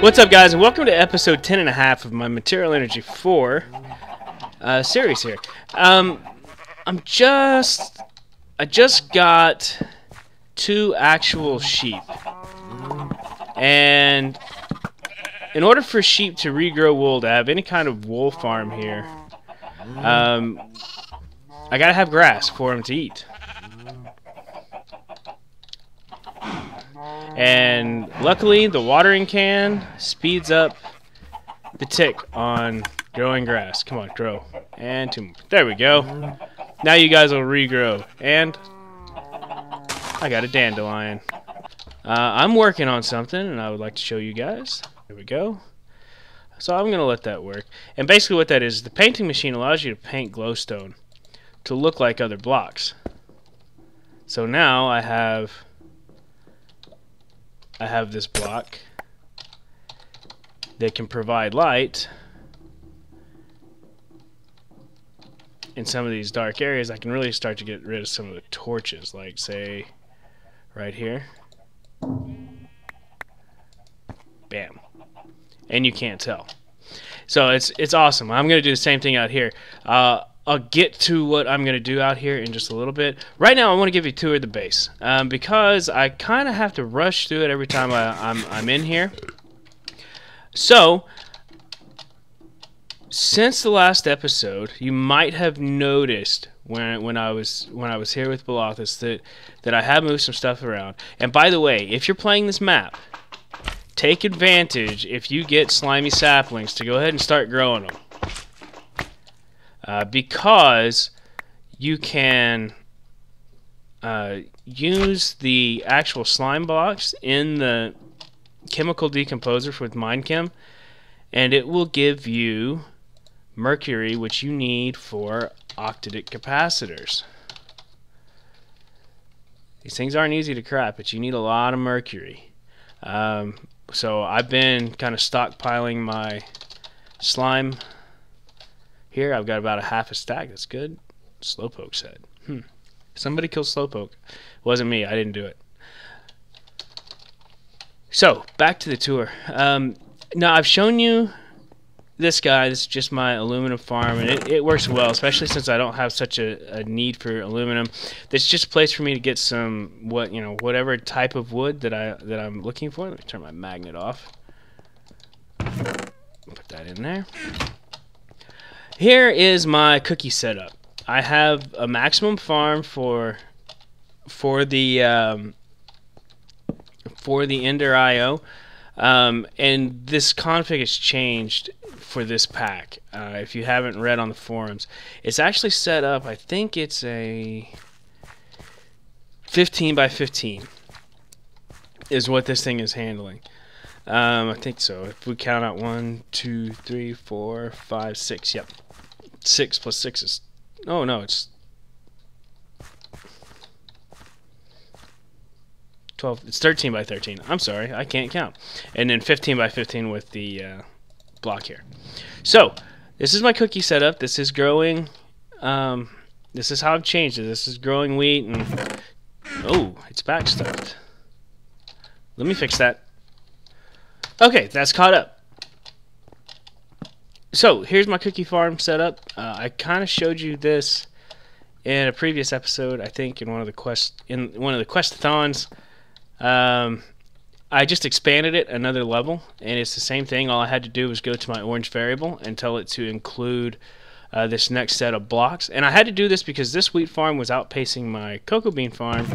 What's up, guys, and welcome to episode 10 and a half of my Material Energy 4 series here. I just got 2 actual sheep, and in order for sheep to regrow wool, to have any kind of wool farm here, I gotta have grass for them to eat. And luckily, the watering can speeds up the tick on growing grass. Come on, grow. And 2 more. There we go. Now you guys will regrow. And I got a dandelion. I'm working on something, and I would like to show you guys. There we go. So I'm going to let that work. And basically what that is, the painting machine allows you to paint glowstone to look like other blocks. So now I have this block that can provide light in some of these dark areas. I can really start to get rid of some of the torches, like say right here. Bam. And you can't tell. So it's awesome. I'm going to do the same thing out here. I'll get to what I'm going to do out here in just a little bit. Right now, I want to give you a tour of the base because I kind of have to rush through it every time I'm in here. So, since the last episode, you might have noticed when I was here with Balothus that I have moved some stuff around. And by the way, if you're playing this map, take advantage if you get slimy saplings to go ahead and start growing them. Because you can use the actual slime blocks in the chemical decomposer with MineChem, and it will give you mercury, which you need for octadic capacitors. These things aren't easy to craft, but you need a lot of mercury. So I've been kind of stockpiling my slime. Here I've got about a half a stack. That's good. Slowpoke said. Somebody killed Slowpoke. It wasn't me. I didn't do it. So back to the tour. Now I've shown you this guy. This is just my aluminum farm, and it works well, especially since I don't have such a need for aluminum. It's just a place for me to get some whatever type of wood that I'm looking for. Let me turn my magnet off. Put that in there. Here is my cookie setup. I have a maximum farm for the Ender IO, and this config has changed for this pack. If you haven't read on the forums, it's actually set up. I think it's a 15 by 15 is what this thing is handling. I think so. If we count out 1, 2, 3, 4, 5, 6. Yep. 6 plus 6 is... Oh, no, it's... 12. It's 13 by 13. I'm sorry, I can't count. And then 15 by 15 with the block here. So, this is my cookie setup. This is growing... this is how I've changed it. This is growing wheat and... Oh, it's backstuffed. Let me fix that. Okay, that's caught up. So here's my cookie farm setup. I kind of showed you this in a previous episode, I think, in one of the questathons. I just expanded it another level, and it's the same thing. All I had to do was go to my orange variable and tell it to include this next set of blocks. And I had to do this because this wheat farm was outpacing my cocoa bean farm.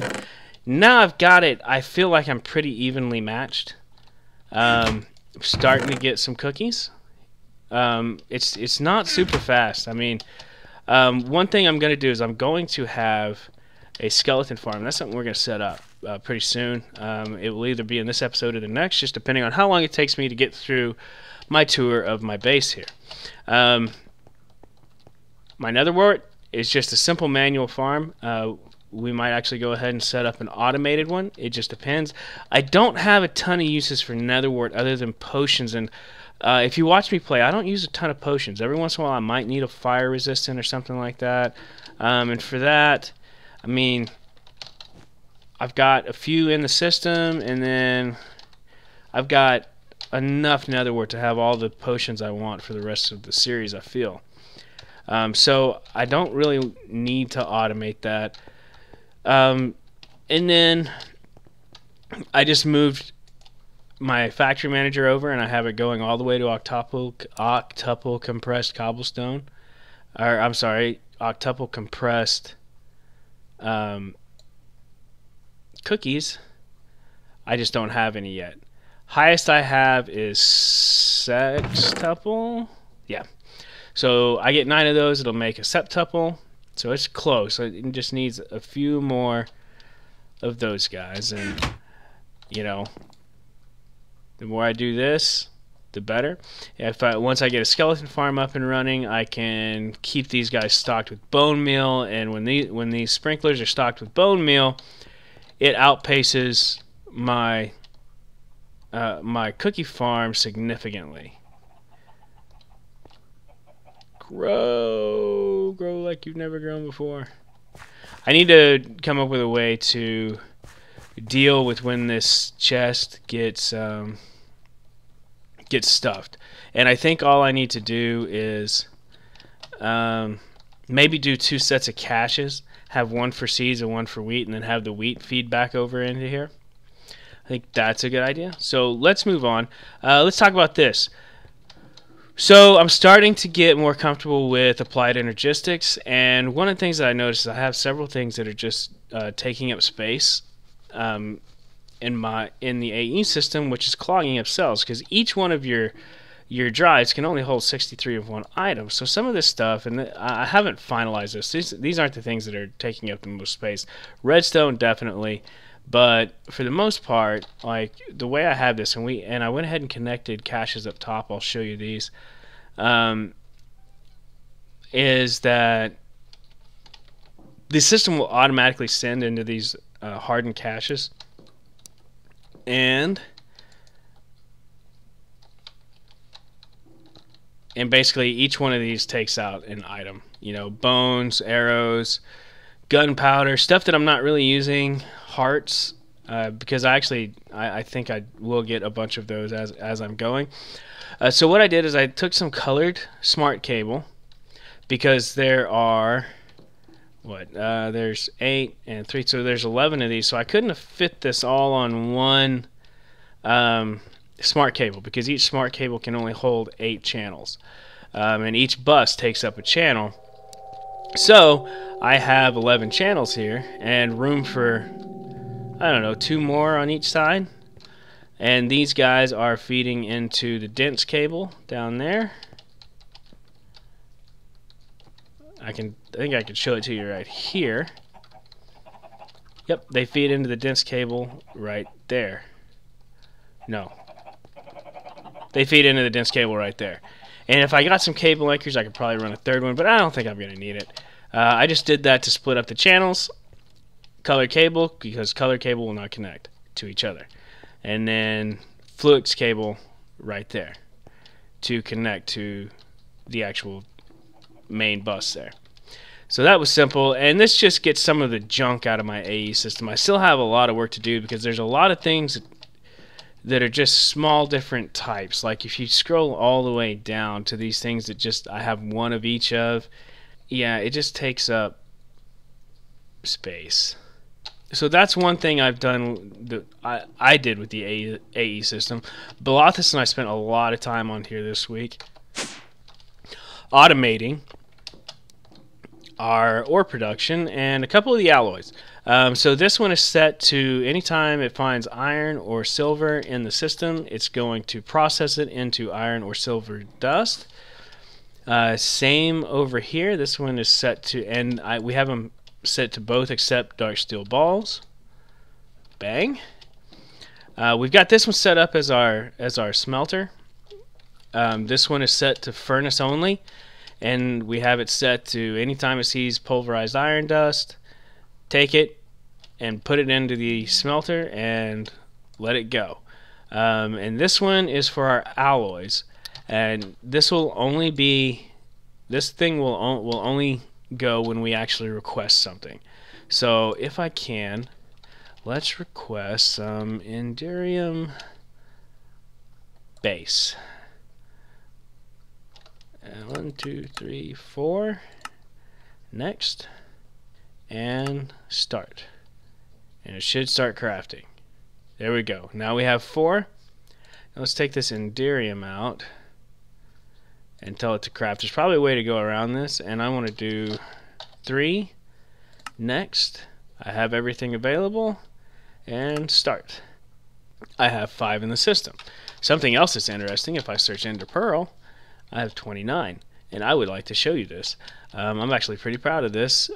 Now I've got it. I feel like I'm pretty evenly matched. Starting to get some cookies. It's not super fast. I mean, one thing I'm going to do is I'm going to have a skeleton farm. That's something we're going to set up pretty soon. It will either be in this episode or the next, just depending on how long it takes me to get through my tour of my base here. My Nether Wart is just a simple manual farm. We might actually go ahead and set up an automated one. It just depends. I don't have a ton of uses for Nether Wart other than potions, and if you watch me play, I don't use a ton of potions. Every once in a while I might need a fire resistant or something like that. And for that, I mean, I've got a few in the system, and then I've got enough Nether Wart to have all the potions I want for the rest of the series, I feel. So I don't really need to automate that. And then I just moved my factory manager over, and I have it going all the way to octuple compressed cobblestone. Or I'm sorry, octuple compressed cookies. I just don't have any yet. Highest I have is sextuple. Yeah. So I get 9 of those. It'll make a septuple. So it's close. It just needs a few more of those guys. And, you know, the more I do this, the better. Once I get a skeleton farm up and running, I can keep these guys stocked with bone meal. And when these sprinklers are stocked with bone meal, it outpaces my my cookie farm significantly. Grow like you've never grown before. I need to come up with a way to deal with when this chest gets stuffed, and I think all I need to do is maybe do 2 sets of caches, have one for seeds and one for wheat, and then have the wheat feed back over into here. I think that's a good idea. So let's move on. Let's talk about this. So I'm starting to get more comfortable with applied energistics, and one of the things that I noticed is I have several things that are just taking up space in the AE system, which is clogging up cells, because each one of your drives can only hold 63 of one item. So some of this stuff, and I haven't finalized this. These aren't the things that are taking up the most space. Redstone definitely. But for the most part, like the way I have this, and I went ahead and connected caches up top. I'll show you these. Is that the system will automatically send into these hardened caches, and basically each one of these takes out an item. You know, bones, arrows, gunpowder, stuff that I'm not really using. Hearts, because I think I will get a bunch of those as I'm going. So what I did is I took some colored smart cable, because there are there's 8 and 3, so there's 11 of these. So I couldn't have fit this all on one smart cable, because each smart cable can only hold 8 channels, and each bus takes up a channel. So I have 11 channels here and room for, I don't know, 2 more on each side. And these guys are feeding into the dense cable down there. I think I can show it to you right here. Yep, they feed into the dense cable right there. No. They feed into the dense cable right there. And if I got some cable anchors, I could probably run a 3rd one, but I don't think I'm going to need it. I just did that to split up the channels. Colored cable, because colored cable will not connect to each other. And then flux cable right there to connect to the actual main bus there. So that was simple, and this just gets some of the junk out of my AE system. I still have a lot of work to do, because there's a lot of things that are just small different types. Like if you scroll all the way down to these things that just I have one of each of, yeah, it just takes up space. So that's one thing I've done that I did with the AE system. Balathus and I spent a lot of time on here this week automating our ore production and a couple of the alloys. So this one is set to anytime it finds iron or silver in the system, it's going to process it into iron or silver dust. Same over here. This one is set to, and we have them set to both except dark steel balls. Bang. We've got this one set up as our smelter. This one is set to furnace only, and we have it set to anytime it sees pulverized iron dust, take it and put it into the smelter and let it go. And this one is for our alloys, and this will only be, this thing will only go when we actually request something. So if I can, let's request some Endurium base. And 1, 2, 3, 4. Next. And start. And it should start crafting. There we go. Now we have 4. Now let's take this Enderium out and tell it to craft. There's probably a way to go around this, and I want to do 3. Next. I have everything available. And start. I have 5 in the system. Something else that's interesting, if I search Ender Pearl, I have 29. And I would like to show you this. I'm actually pretty proud of this.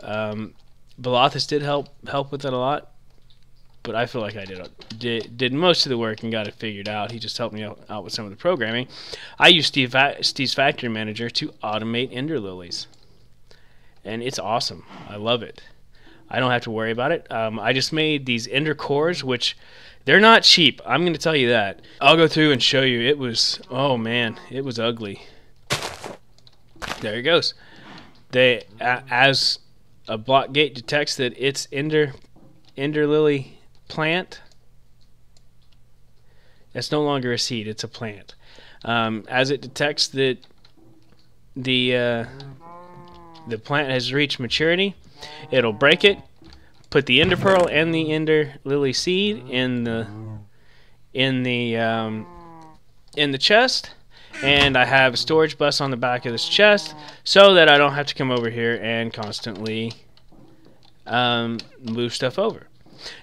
Balathus did help with it a lot, but I feel like I did most of the work and got it figured out. He just helped me out with some of the programming. I use Steve's Factory Manager to automate Ender Lilies, and it's awesome. I love it. I don't have to worry about it. I just made these Ender cores, which they're not cheap. I'm going to tell you that. I'll go through and show you. It was, oh man, it was ugly. There it goes. As a block gate detects that it's Ender Lily plant, it's no longer a seed, it's a plant. As it detects that the plant has reached maturity, it'll break it, put the Ender Pearl and the Ender Lily seed in the chest, and I have a storage bus on the back of this chest so that I don't have to come over here and constantly move stuff over.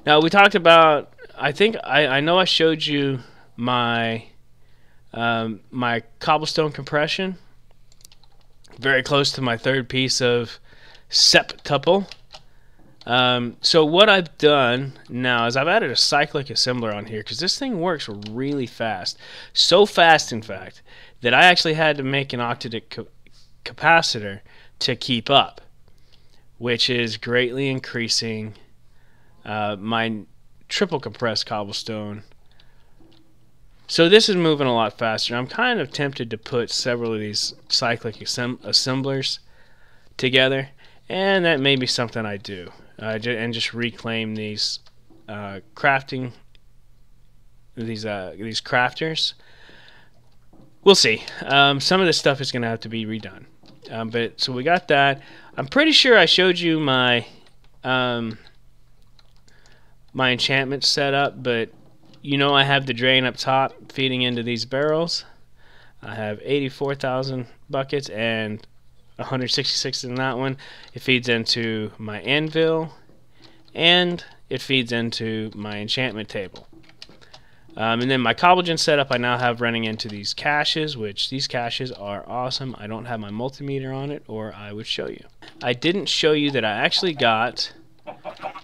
Now we talked about, I know I showed you my my cobblestone compression, very close to my 3rd piece of septuple. So what I've done now is I've added a cyclic assembler on here because this thing works really fast. So fast, in fact, that I actually had to make an octadic capacitor to keep up, which is greatly increasing my triple compressed cobblestone. So this is moving a lot faster. I'm kind of tempted to put several of these cyclic assemblers together, and that may be something I do. And just reclaim these crafting, these crafters. We'll see. Some of this stuff is going to have to be redone. But so we got that. I'm pretty sure I showed you my my enchantment setup, but you know I have the drain up top feeding into these barrels. I have 84,000 buckets and 166 in that one. It feeds into my anvil, and it feeds into my enchantment table. And then my cobblestone setup I now have running into these caches, which these caches are awesome. I don't have my multimeter on it, or I would show you. I didn't show you that I actually got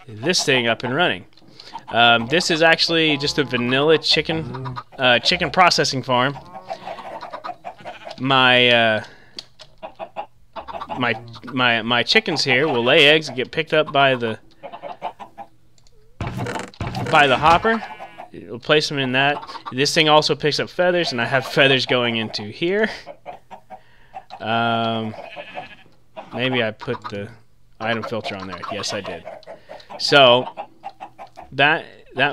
this thing up and running. This is actually just a vanilla chicken processing farm. My chickens here will lay eggs and get picked up by the hopper. It'll place them in that. This thing also picks up feathers, and I have feathers going into here. Maybe I put the item filter on there. Yes, I did. So that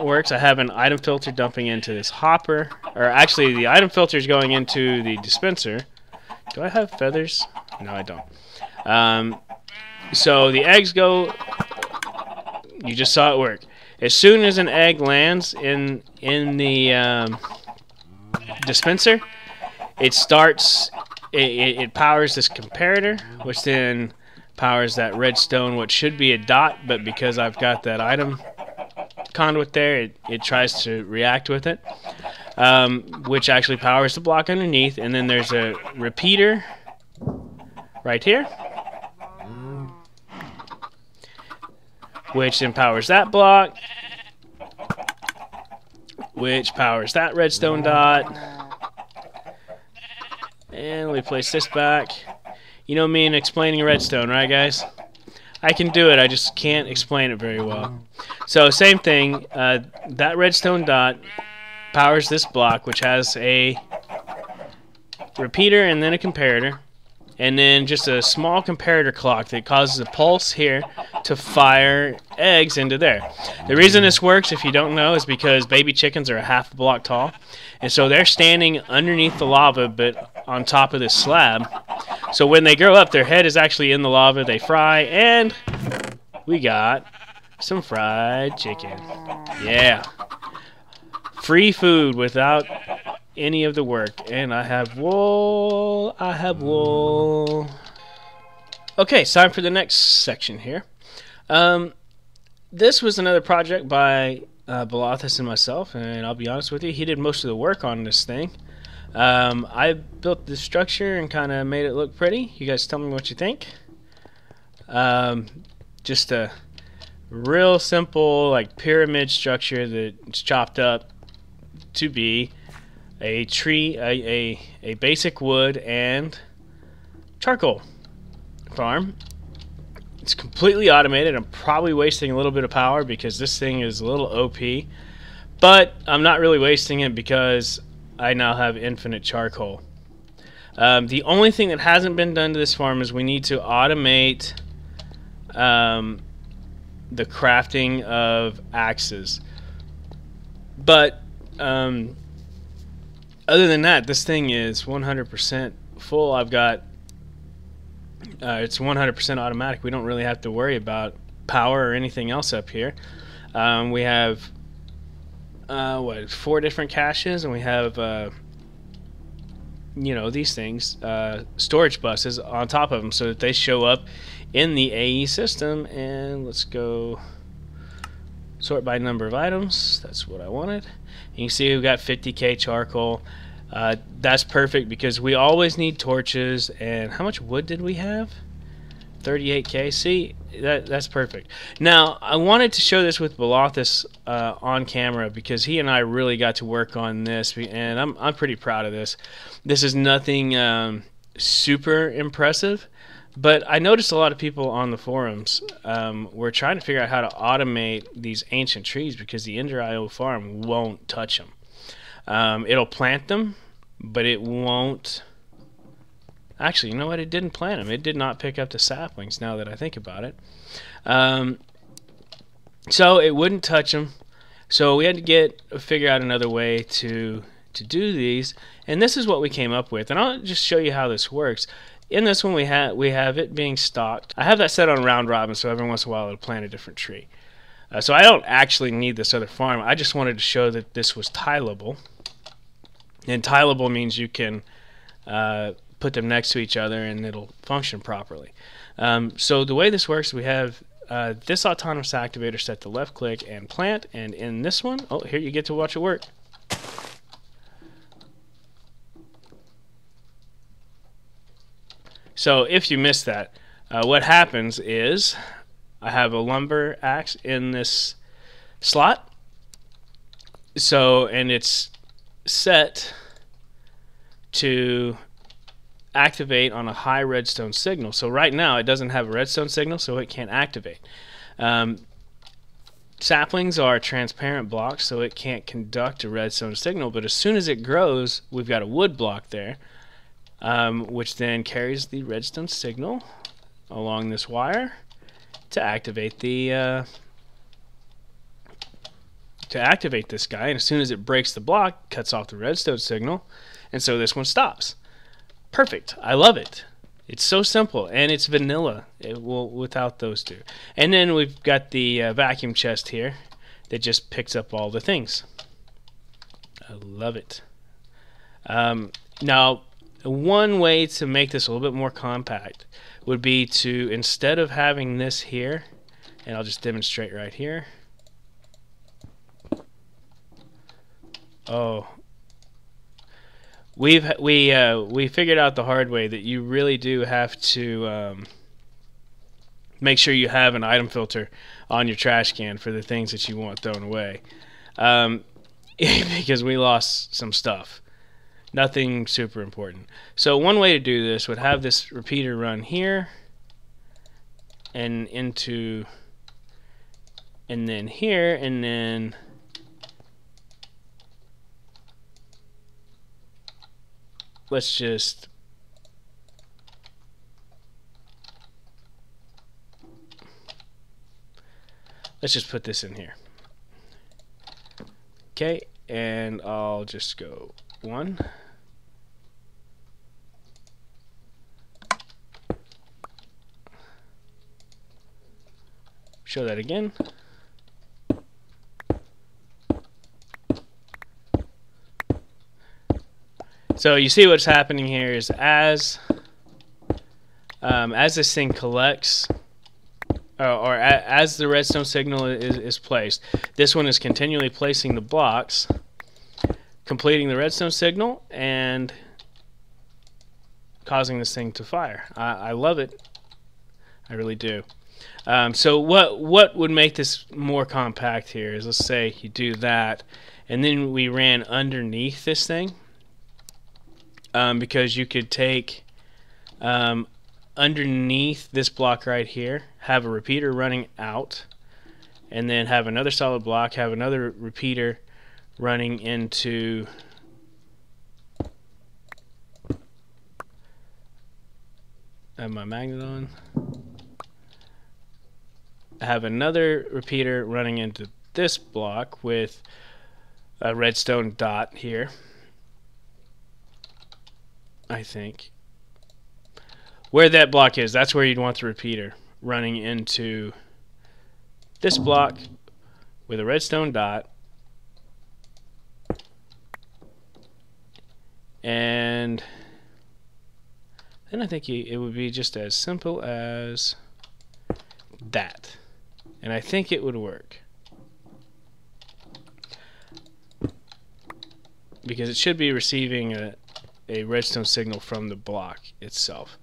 works. I have an item filter dumping into this hopper, or actually the item filter is going into the dispenser. Do I have feathers? No, I don't. So the eggs go. You just saw it work. As soon as an egg lands in the dispenser, it starts. It powers this comparator, which then powers that redstone, what should be a dot, but because I've got that item conduit there, it tries to react with it, which actually powers the block underneath. And then there's a repeater right here, which then powers that block, which powers that redstone dot. And let me place this back. You know me and explaining redstone, right guys? I can do it, I just can't explain it very well. So same thing, that redstone dot powers this block, which has a repeater and then a comparator. and then just a small comparator clock that causes a pulse here to fire eggs into there. The reason this works, if you don't know, is because baby chickens are a half a block tall, and so they're standing underneath the lava but on top of this slab. So when they grow up, their head is actually in the lava, they fry, and we got some fried chicken. Yeah. Free food without any of the work. And I have wool. I have wool. Okay, it's time for the next section here. This was another project by Balathus and myself, and I'll be honest with you, he did most of the work on this thing. I built the structure and kind of made it look pretty. You guys tell me what you think. Just a real simple like pyramid structure that's chopped up to be a tree, a basic wood and charcoal farm. It's completely automated. I'm probably wasting a little bit of power because this thing is a little OP, but I'm not really wasting it because I now have infinite charcoal. The only thing that hasn't been done to this farm is we need to automate the crafting of axes. But other than that, this thing is 100% full. I've got it's 100% automatic. We don't really have to worry about power or anything else up here. We have 4 different caches, and we have you know, these things, storage buses on top of them so that they show up in the AE system. And let's go sort by number of items. That's what I wanted. And you can see we've got 50k charcoal. That's perfect because we always need torches. And how much wood did we have? 38k. See, that's perfect. Now I wanted to show this with Balathus on camera because he and I really got to work on this, and I'm pretty proud of this. This is nothing super impressive, but I noticed a lot of people on the forums were trying to figure out how to automate these ancient trees because the Ender.io farm won't touch them. It'll plant them, but it won't. Actually, you know what? It didn't plant them. It did not pick up the saplings, now that I think about it. So it wouldn't touch them. So we had to figure out another way to do these. And this is what we came up with. And I'll just show you how this works. In this one, we have it being stocked. I have that set on round robin, so every once in a while it'll plant a different tree. So I don't actually need this other farm. I just wanted to show that this was tileable. And tileable means you can put them next to each other and it'll function properly. So the way this works, we have this autonomous activator set to left click and plant, and in this one, oh, here you get to watch it work. So if you missed that, what happens is I have a lumber axe in this slot, so, and it's set to activate on a high redstone signal. So right now it doesn't have a redstone signal, so it can't activate. Saplings are transparent blocks, so it can't conduct a redstone signal, but as soon as it grows, we've got a wood block there, which then carries the redstone signal along this wire to activate the this guy. And as soon as it breaks the block, cuts off the redstone signal, and so this one stops. Perfect. I love it. It's so simple, and it's vanilla without those two. And then we've got the vacuum chest here that just picks up all the things. I love it. Now, one way to make this a little bit more compact would be to, instead of having this here, and I'll just demonstrate right here. Oh. We figured out the hard way that you really do have to make sure you have an item filter on your trash can for the things that you want thrown away, because we lost some stuff. Nothing super important. So one way to do this would have this repeater run here and into, and then here, and then let's just let's just put this in here. Okay, and I'll just go 1. Show that again. So you see what's happening here is as this thing collects, as the redstone signal is placed, this one is continually placing the blocks, completing the redstone signal, and causing this thing to fire. I love it. I really do. So what would make this more compact here is, let's say you do that, and then we ran underneath this thing, because you could take underneath this block right here, have a repeater running out, and then have another solid block, have another repeater running into my magnet on. Have another repeater running into this block with a redstone dot here, I think. Where that block is, that's where you'd want the repeater running into this block with a redstone dot. And then I think it would be just as simple as that. And I think it would work, because it should be receiving a redstone signal from the block itself.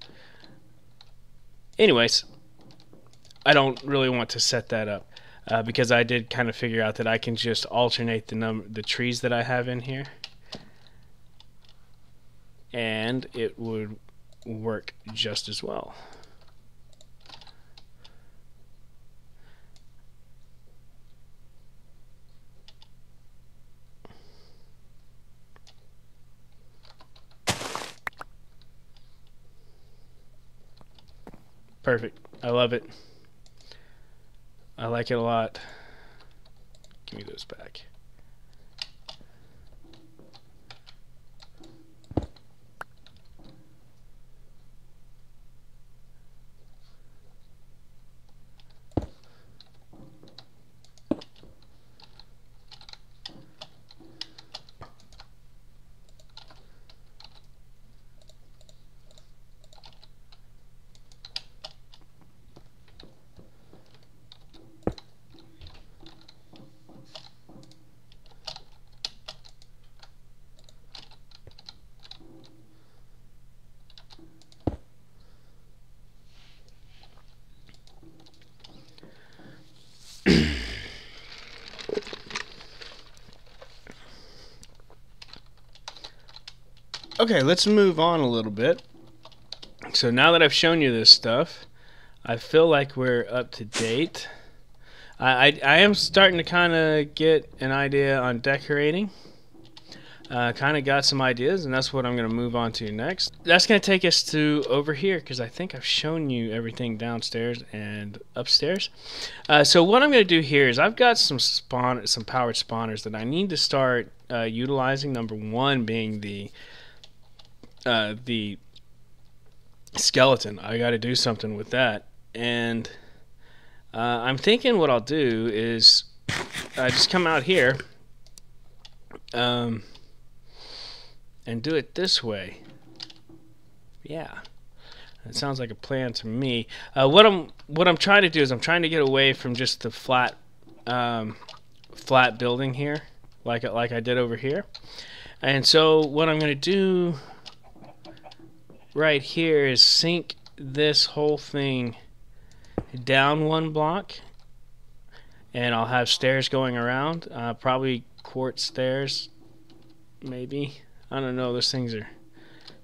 Anyways, I don't really want to set that up, because I did kind of figure out that I can just alternate the trees that I have in here, and it would work just as well. Perfect. I love it. I like it a lot. Give me those back. Okay, let's move on a little bit. So now that I've shown you this stuff, I feel like we're up to date. I am starting to kind of get an idea on decorating. Kind of got some ideas, and that's what I'm going to move on to next. That's going to take us to over here, because I think I've shown you everything downstairs and upstairs. So what I'm going to do here is I've got some powered spawners that I need to start utilizing. Number one being the skeleton. I got to do something with that, and I'm thinking what I'll do is just come out here and do it this way. Yeah, it sounds like a plan to me. What I'm trying to do is I'm trying to get away from just the flat building here, like I did over here. And so what I'm going to do right here is sink this whole thing down one block, and I'll have stairs going around, probably quartz stairs, maybe. I don't know, those things are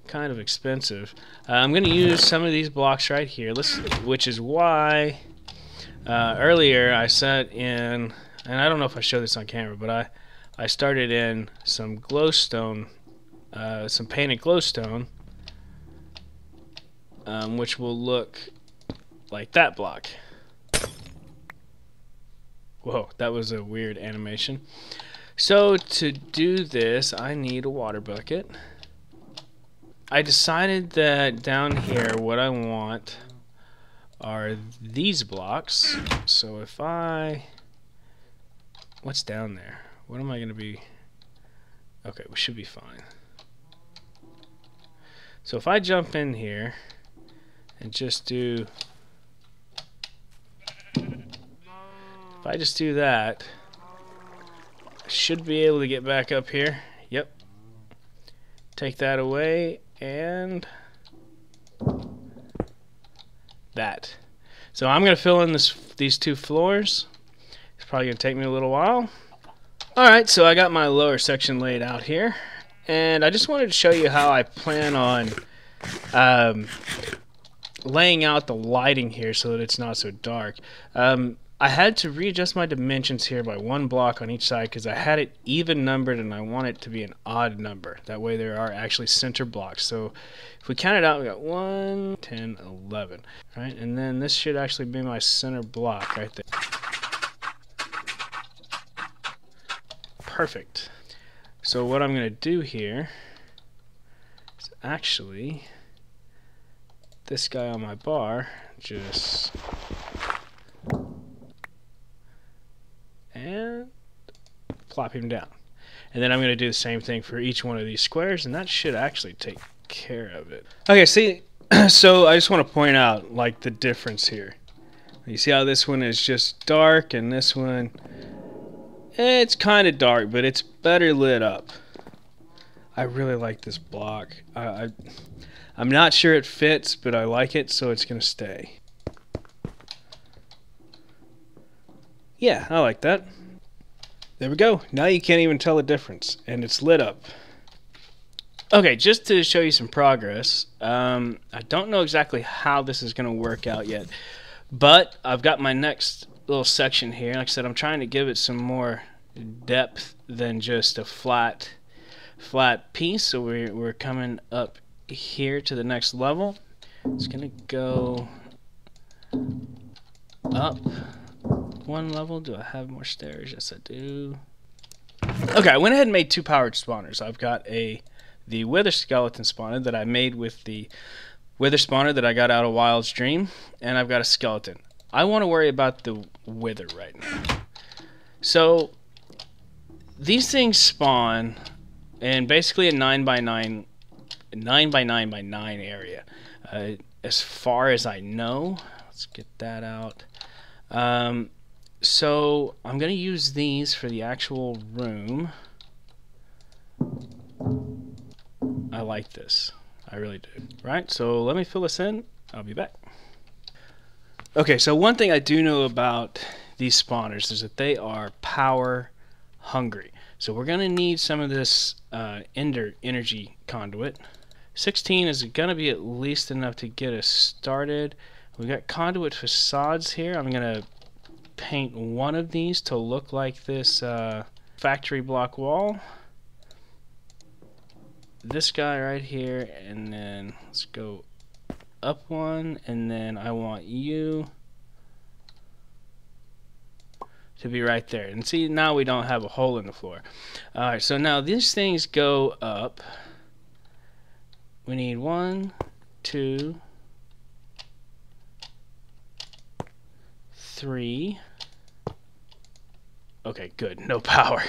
kind of expensive. I'm going to use some of these blocks right here, which is why earlier I set in, and I don't know if I showed this on camera, but I started in some glowstone, some painted glowstone, which will look like that block. Whoa, that was a weird animation. So to do this, I need a water bucket. I decided that down here what I want are these blocks. So if what's down there? What am I going to be? Okay, we should be fine. So if I jump in here and just do, if I just do that, I should be able to get back up here. Yep. Take that away and that. So I'm going to fill in these 2 floors. It's probably going to take me a little while. Alright, so I got my lower section laid out here. And I just wanted to show you how I plan on laying out the lighting here so that it's not so dark. I had to readjust my dimensions here by 1 block on each side because I had it even numbered and I want it to be an odd number. That way there are actually center blocks. So if we count it out, we got 1, 10, 11. Right? And then this should actually be my center block right there. Perfect. So what I'm going to do here is actually this guy on my bar, just and plop him down. And then I'm going to do the same thing for each one of these squares, and that should actually take care of it. Okay, see, so I just want to point out like the difference here. You see how this one is just dark, and this one, it's kind of dark, but it's better lit up. I really like this block. I'm not sure it fits, but I like it, so it's going to stay. Yeah, I like that. There we go. Now you can't even tell the difference, and it's lit up. Okay, just to show you some progress, I don't know exactly how this is going to work out yet, but I've got my next little section here. Like I said, I'm trying to give it some more depth than just a flat piece, so we're coming up here to the next level. It's going to go up 1 level. Do I have more stairs? Yes, I do. Okay, I went ahead and made 2 powered spawners. I've got the wither skeleton spawner that I made with the wither spawner that I got out of Wild's Dream, and I've got a skeleton. I want to worry about the wither right now. So these things spawn in basically a 9 by 9 area. As far as I know, let's get that out. So I'm going to use these for the actual room. I like this. I really do. Right, so let me fill this in. I'll be back. Okay, so one thing I do know about these spawners is that they are power hungry. So we're going to need some of this Ender energy conduit. 16 is going to be at least enough to get us started. We got conduit facades here. I'm going to paint one of these to look like this factory block wall. This guy right here, and then let's go up 1, and then I want you to be right there. And see, now we don't have a hole in the floor. Alright, so now these things go up. We need 1, 2, 3. Okay, good. No power.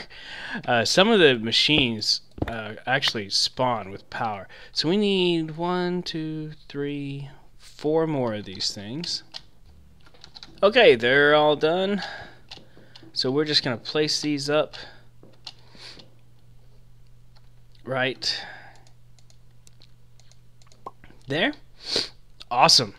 Some of the machines actually spawn with power. So we need 1, 2, 3, 4 more of these things. Okay, they're all done. So we're just going to place these up right there. Awesome.